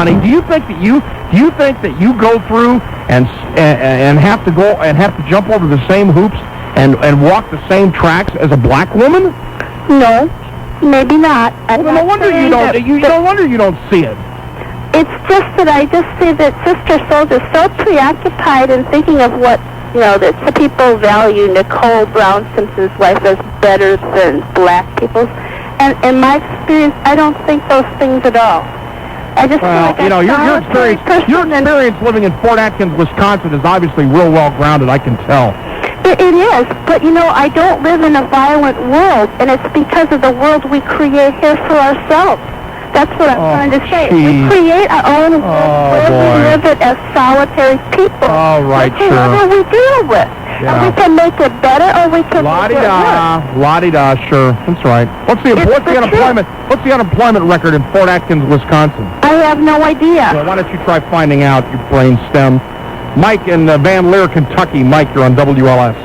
honey, do you think that you go through and have to jump over the same hoops and walk the same tracks as a black woman? No, maybe not. Well, no wonder you don't. No wonder you don't see it. It's just that I just see that Sister Soldier's so preoccupied in thinking of what, that some people value Nicole Brown Simpson's life as better than black people's. And in my experience, I don't think those things at all. I just feel like your experience living in Fort Atkins, Wisconsin is obviously real well grounded, I can tell. It is, but I don't live in a violent world, and it's because of the world we create here for ourselves. That's what I'm trying to say. Geez. We create our own world where we live it as solitary people. Oh, right, sure. Whoever we deal with. Yeah. And we can make it better, or we can make it worse. La-di-da, sure. That's right. What's the unemployment record in Fort Atkins, Wisconsin? I have no idea. Well, why don't you try finding out, you brain stem. Mike in Van Leer, Kentucky. Mike, you're on WLS.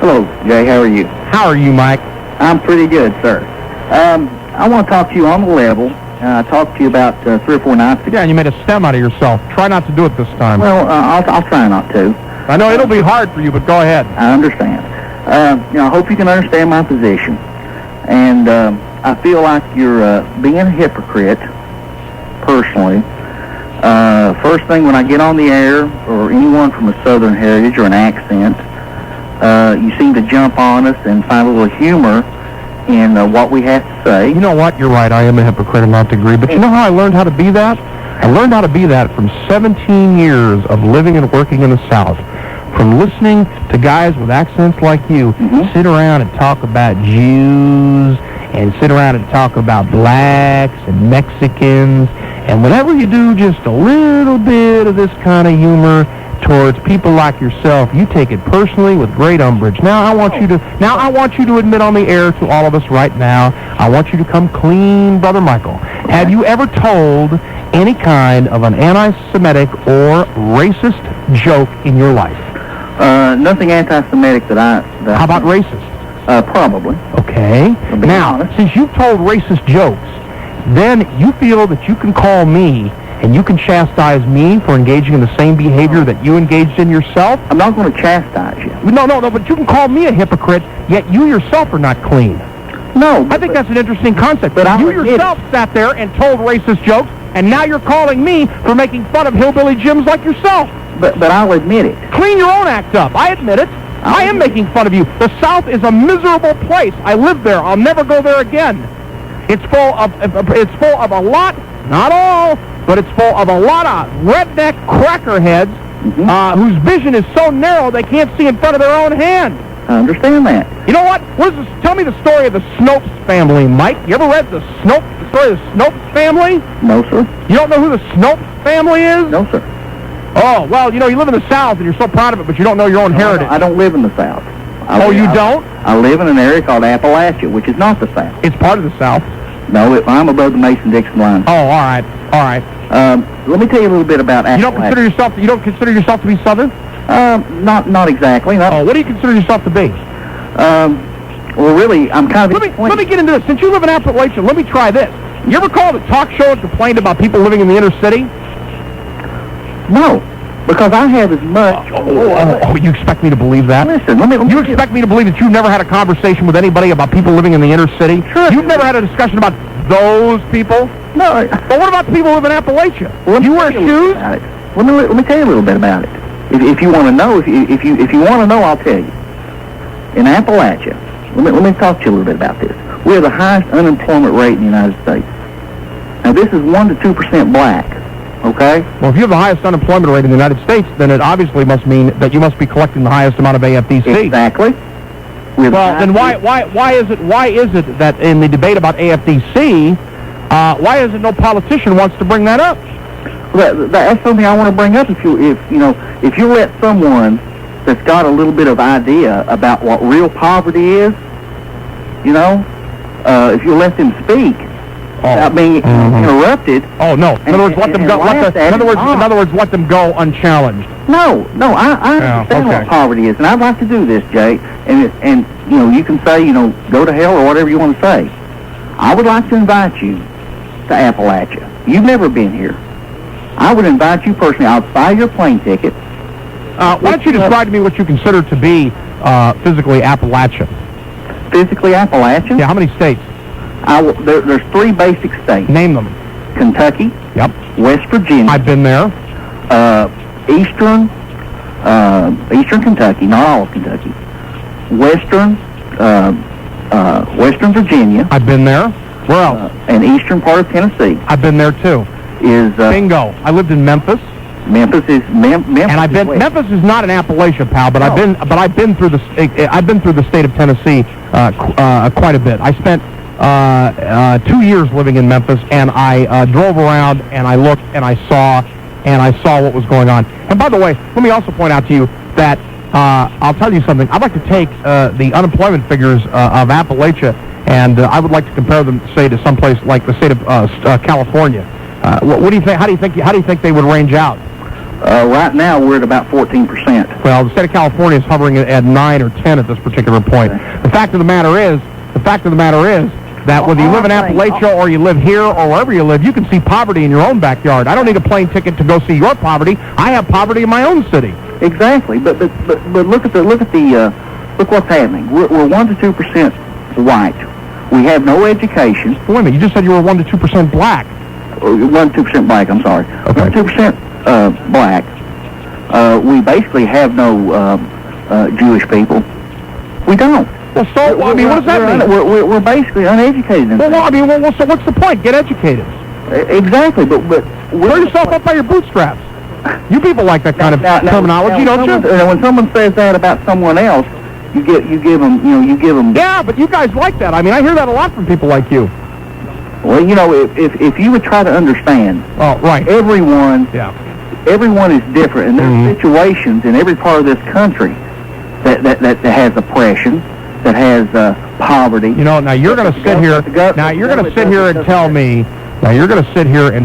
Hello, Jay. How are you? How are you, Mike? I'm pretty good, sir. I want to talk to you on the level. I talked to you about 3 or 4 nights ago. Yeah, and you made a stem out of yourself. Try not to do it this time. Well, I'll try not to. I know it'll be hard for you, but go ahead. I understand. I hope you can understand my position. And I feel like you're being a hypocrite, personally. First thing when I get on the air, or anyone from a Southern heritage or an accent, you seem to jump on us and find a little humor in what we have to say. You know what? You're right. I am a hypocrite and not to agree. But you know how I learned how to be that? I learned how to be that from 17 years of living and working in the South. From listening to guys with accents like you sit around and talk about Jews and sit around and talk about blacks and Mexicans. And whenever you do just a little bit of this kind of humor towards people like yourself, you take it personally with great umbrage. Now I want you to admit on the air to all of us right now, I want you to come clean, Brother Michael. Have you ever told any kind of an anti-Semitic or racist joke in your life? Nothing anti-Semitic that I... How about racist? Probably. Okay. Now, since you've told racist jokes, then you feel that you can call me and you can chastise me for engaging in the same behavior that you engaged in yourself? I'm not going to chastise you. No, but you can call me a hypocrite, yet you yourself are not clean. No. I think that's an interesting concept. But you yourself sat there and told racist jokes, and now you're calling me for making fun of hillbilly Jims like yourself. But I'll admit it. Clean your own act up. I admit it. I am making fun of you. The South is a miserable place. I live there. I'll never go there again. It's full of a lot, not all, but it's full of a lot of redneck crackerheads whose vision is so narrow they can't see in front of their own hand. I understand that. You know what? Tell me the story of the Snopes family, Mike. You ever read the story of the Snopes family? No, sir. You don't know who the Snopes family is? No, sir. Oh, well, you live in the South and you're so proud of it, but you don't know your own heritage. I don't live in the South. You don't? I live in an area called Appalachia, which is not the South. It's part of the South. No, I'm above the Mason-Dixon line. Oh, all right. Let me tell you a little bit about Appalachia. You don't consider yourself to be Southern? Not exactly. No. Oh, what do you consider yourself to be? Well, really, I'm kind of... Let me get into this. Since you live in Appalachia, let me try this. You ever called a talk show and complained about people living in the inner city? No, because I have as much... You expect me to believe that? Listen, You expect me to believe that you've never had a conversation with anybody about people living in the inner city? Sure. You've never had a discussion about those people? No. But what about the people who live in Appalachia? Well, you wear shoes? Let me tell you a little bit about it. If you want to know, if you want to know, I'll tell you. In Appalachia, let me talk to you a little bit about this. We have the highest unemployment rate in the United States. Now, this is 1 to 2% black. Okay? Well, if you have the highest unemployment rate in the United States, then it obviously must mean that you must be collecting the highest amount of AFDC. Exactly. Well, then why is it that in the debate about AFDC, why is it no politician wants to bring that up? That's something I want to bring up. If you let someone that's got a little bit of idea about what real poverty is, if you let them speak without being interrupted. Oh no! In other words, let them go. In other words, let them go unchallenged. No, I understand what poverty is, and I'd like to do this, Jay. And you can say, go to hell or whatever you want to say. I would like to invite you to Appalachia. You've never been here. I would invite you personally. I'll buy your plane ticket. Why don't you describe to me what you consider to be physically Appalachian? Physically Appalachian? Yeah, how many states? There's 3 basic states. Name them. Kentucky. Yep. West Virginia. I've been there. Eastern Kentucky, not all of Kentucky. Western Virginia. I've been there. Where else? And eastern part of Tennessee. I've been there too. Bingo. I lived in Memphis. Memphis. And I've been. Memphis is not an Appalachia, pal, but I've been through the state of Tennessee quite a bit. I spent 2 years living in Memphis, and I drove around and I looked and I saw what was going on. And by the way, let me also point out to you that I'll tell you something. I'd like to take the unemployment figures of Appalachia, and I would like to compare them, say, to someplace like the state of California. What do you think? How do you think they would range out? Right now, we're at about 14%. Well, the state of California is hovering at 9 or 10 at this particular point. Okay. The fact of the matter is that whether you live in Appalachia or you live here or wherever you live, you can see poverty in your own backyard. I don't need a plane ticket to go see your poverty. I have poverty in my own city. Exactly, but look what's happening. We're 1 to 2% white. We have no education. Wait a minute, you just said you were 1 to 2% black. 1 to 2% black. I'm sorry. Okay. 1 to 2% black. We basically have no Jewish people. We don't. Well, so I mean, what does that mean? We're basically uneducated. So what's the point? Get educated. Exactly, but throw yourself up by your bootstraps. You people like that kind of terminology, don't you? When someone says that about someone else, you give them. Yeah, but you guys like that. I mean, I hear that a lot from people like you. Well, if you would try to understand. Oh, right. Everyone is different, and there's situations in every part of this country that has oppression, that has poverty. Now you're going to sit here. Now you're going to sit here and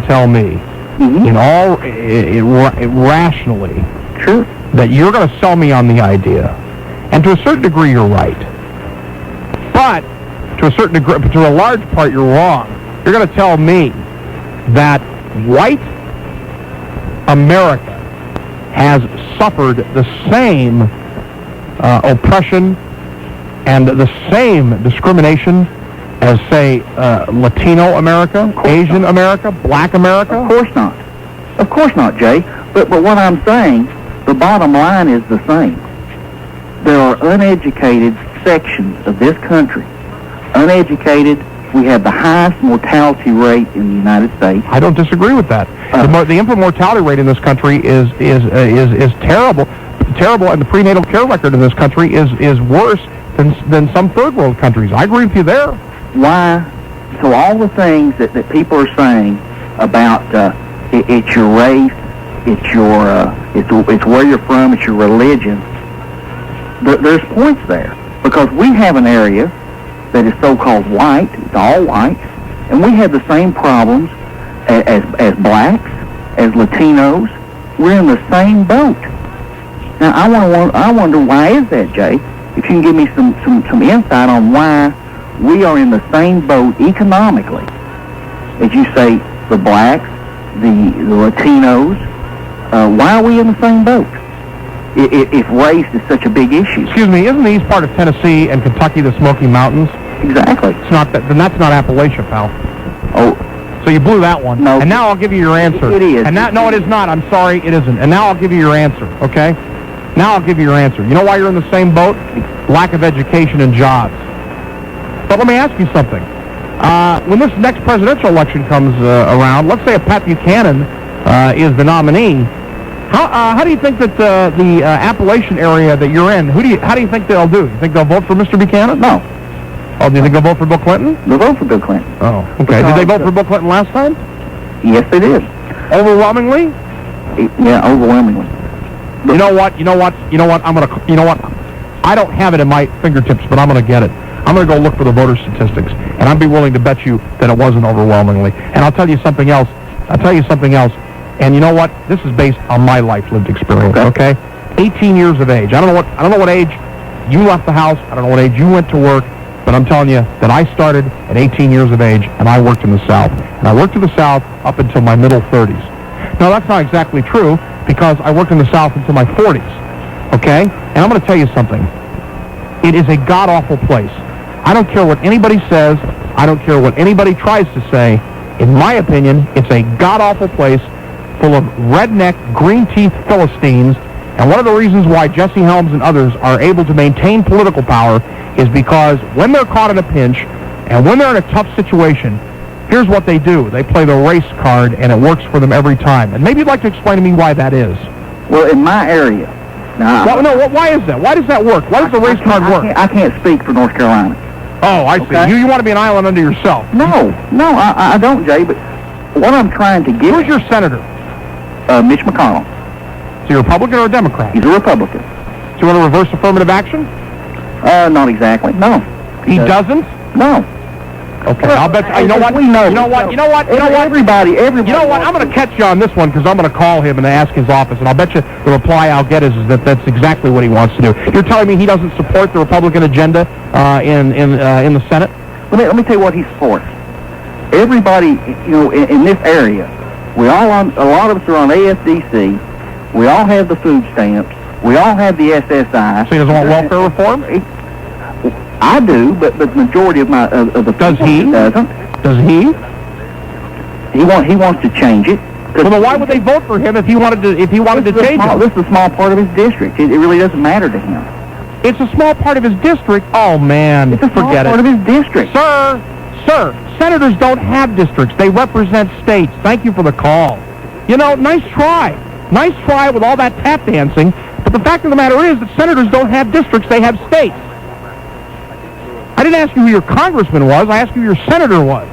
tell me. In all rationally, true, that you're going to sell me on the idea, and to a certain degree you're right, but to a certain degree, to a large part you're wrong. You're going to tell me that white America has suffered the same oppression and the same discrimination as, say, Latino America, Asian America, Black America? Of course not, Jay. But what I'm saying, the bottom line is the same. There are uneducated sections of this country. Uneducated. We have the highest mortality rate in the United States. I don't disagree with that. The infant mortality rate in this country is terrible, and the prenatal care record in this country is worse than some third world countries. I agree with you there. Why? So all the things that people are saying about it's your race, it's where you're from, it's your religion. There's points there because we have an area that is so-called white, it's all white, and we have the same problems as blacks, as Latinos. We're in the same boat. Now, I wonder why is that, Jay? If you can give me some insight on why we are in the same boat economically. As you say, the blacks, the Latinos, why are we in the same boat? If race is such a big issue. Excuse me, isn't the east part of Tennessee and Kentucky the Smoky Mountains? Exactly. It's not that. Then that's not Appalachia, pal. Oh. So you blew that one. No. And now I'll give you your answer. It is. And no, it is not. I'm sorry, it isn't. And now I'll give you your answer, okay? Now I'll give you your answer. You know why you're in the same boat? Lack of education and jobs. But let me ask you something. When this next presidential election comes around, let's say if Pat Buchanan is the nominee, how do you think that the Appalachian area that you're in, how do you think they'll do? You think they'll vote for Mr. Buchanan? No. Oh, do you think they'll vote for Bill Clinton? They'll vote for Bill Clinton. Oh, okay. Did they vote for Bill Clinton last time? Yes, they did. Overwhelmingly? Yeah, overwhelmingly. You know what? I don't have it in my fingertips, but I'm going to get it. I'm going to go look for the voter statistics, and I'd be willing to bet you that it wasn't overwhelmingly. And I'll tell you something else. And you know what? This is based on my life lived experience. Okay? 18 years of age. I don't know what age you left the house. I don't know what age you went to work. But I'm telling you that I started at 18 years of age, and I worked in the South. And I worked in the South up until my middle 30s. No, that's not exactly true, because I worked in the South until my 40s, okay? And I'm going to tell you something. It is a god-awful place. I don't care what anybody says. I don't care what anybody tries to say. In my opinion, it's a god-awful place full of redneck, green-teeth Philistines. And one of the reasons why Jesse Helms and others are able to maintain political power is because when they're caught in a pinch and when they're in a tough situation, here's what they do. They play the race card, and it works for them every time. And maybe you'd like to explain to me why that is. Well, in my area... Why is that? Why does that work? Why does the race card work? I can't speak for North Carolina. Oh, I see. Okay. You want to be an island unto yourself. No, I don't, Jay, but what I'm trying to get... Who's your senator? Mitch McConnell. Is he a Republican or a Democrat? He's a Republican. Do you want to reverse affirmative action? Not exactly. No. He doesn't? No. Okay, I'll bet you know what? We know. You know what? Everybody. You know what? I'm going to catch you on this one because I'm going to call him and ask his office, and I'll bet you the reply I'll get is that that's exactly what he wants to do. You're telling me he doesn't support the Republican agenda in the Senate? Let me tell you what he supports. Everybody, in this area, a lot of us are on AFDC. We all have the food stamps. We all have the SSI. So he doesn't want welfare reform? I do, but the majority of the does he? Doesn't. Does he? He wants to change it. Well, then why would they vote for him if he wanted to change it? This is a small part of his district. It really doesn't matter to him. It's a small part of his district. Oh man, it's a small part of his district. Sir, senators don't have districts. They represent states. Thank you for the call. Nice try. Nice try with all that tap dancing. But the fact of the matter is that senators don't have districts. They have states. I didn't ask you who your congressman was. I asked you who your senator was.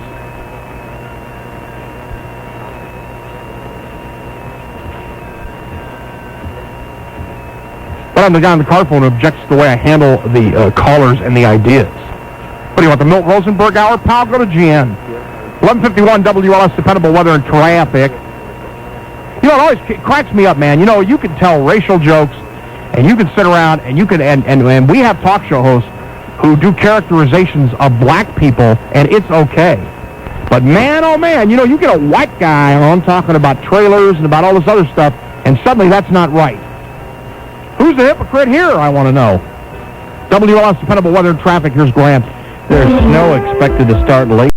But I'm the guy on the car phone who objects to the way I handle the callers and the ideas. What do you want, the Milt Rosenberg hour? Pal, go to GN. 1151 WLS, dependable weather and traffic. It always cracks me up, man. You can tell racial jokes, and you can sit around, and you can, and we have talk show hosts who do characterizations of black people, and it's okay. But man, oh man, you get a white guy on talking about trailers and about all this other stuff, and suddenly that's not right. Who's the hypocrite here, I want to know? WLS, dependable weather and traffic, here's Grant. There's snow expected to start late.